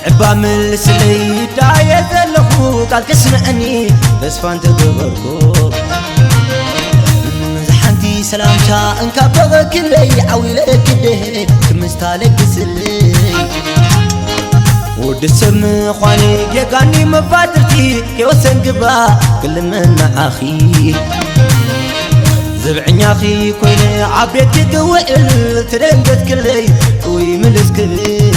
عبا من السلي داية اللخو قال كسمعني بس فانت قبركو زحنتي سلامتا انكا بغك اللي عويلك اللي كمستالك بسلي ود السم خواني يقاني مفاترتي يوسن قبا كل من أخي زبعني أخي كويني عبيتك قوئل ترنقت كلي ويملس كلي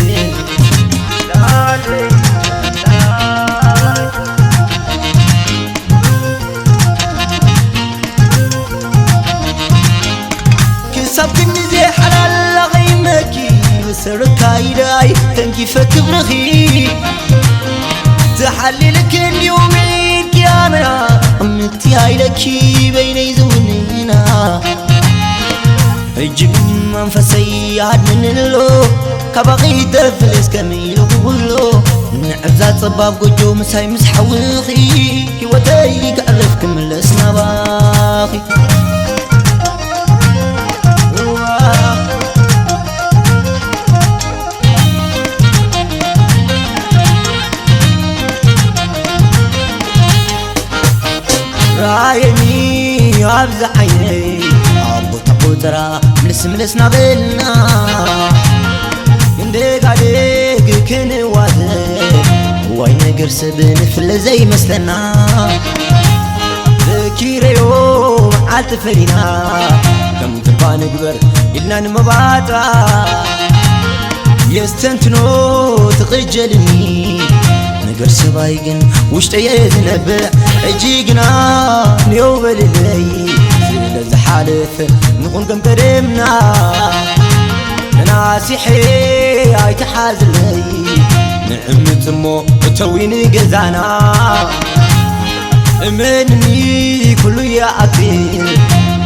كسبتني زي حلال غيمكي وسرك هايداي تنكي فكبرخي تحللك اليوم كيانا أمتي هايلكي بين زونينا اجب منفسي عاد من اللو كبغي دفلس كميلو بقولو نعبزات صباب قجو مساي مسحوخي كيوتاي كعرفك من الاسناباخي رايني عبز عيني عبو تقو ترى ملس نابلنا يندق عليك كن واذب وين قرسب نفل زي مسلنا ذكيري يوم عالتفرينا كم تبقى نقبر إلا نمباطا يستنتنو تقجلني نقر سبايقن وشتي نبع عجيقنا نيوب اللي زيل حالف نكون كم كرمنا ناسيحي هاي تحازلي نعمة مو تويني قزانا مني كله يأكل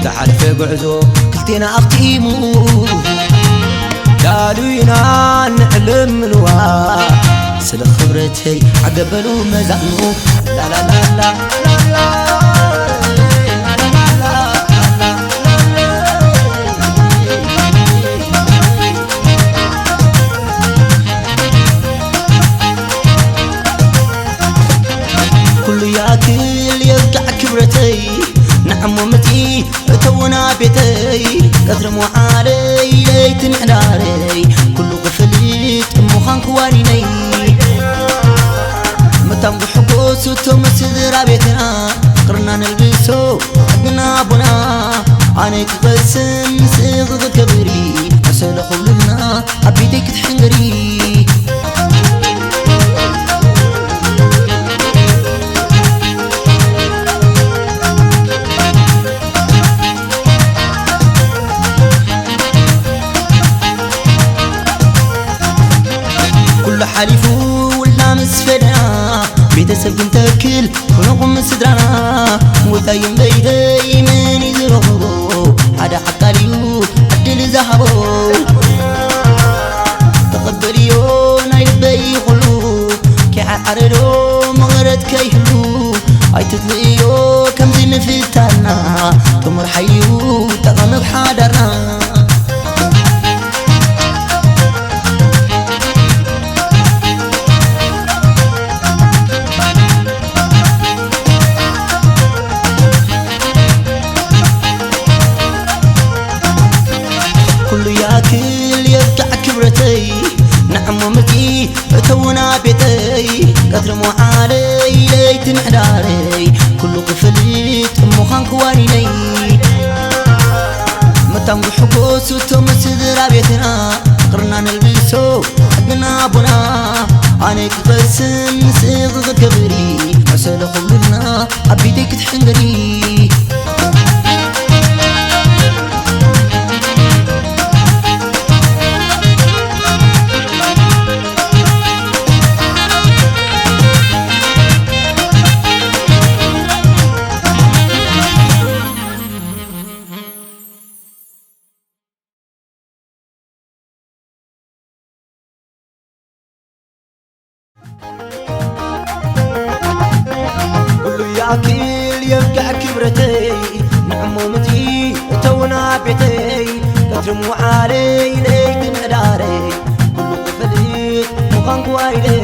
تعرف قعزو كلتنا أختيمو دالوينا نعلم الوا سل خبرتي عقبلو مزعنو لا لا لا لا لا كل ياكل يرجع كبرتي نعم ومتي تونا بيتي قدر مو علي ليت محداري كل قفليت مخان كوانيني متام بحبوس وتمسد بيتنا قرنا نلبسو عدنا ابونا عنيك بسم صيغ كبري اسال خولنا حبيتك تحنقري حليفو ولا مسفنا بيتسب كنت اكل ونقوم سدرانا وثايم بيدي من يزرغو هذا حقاليو عدل زهبو تقبليو نايل بي خلو كي عرلو مغرد كيهلو هاي تطلقيو كم زي مفتانا تمر حيو تغم بحادرنا ياكل يرجع كبرتي نعم ومتي تونا بيتي قدر مو علي ليت محداري كل قفليت مخان كوانيني متام بحبوس وتمسد بيتنا قرنا نلبسو عدنا ابونا عنيك بسم صيغ كبري عسل خلنا عبيتك تحنقري كله ياكل يرجع كبرتي نعم ومتي تونا بيتي قدر مو علي ليت انحداري كله قفليت غنقو عيدي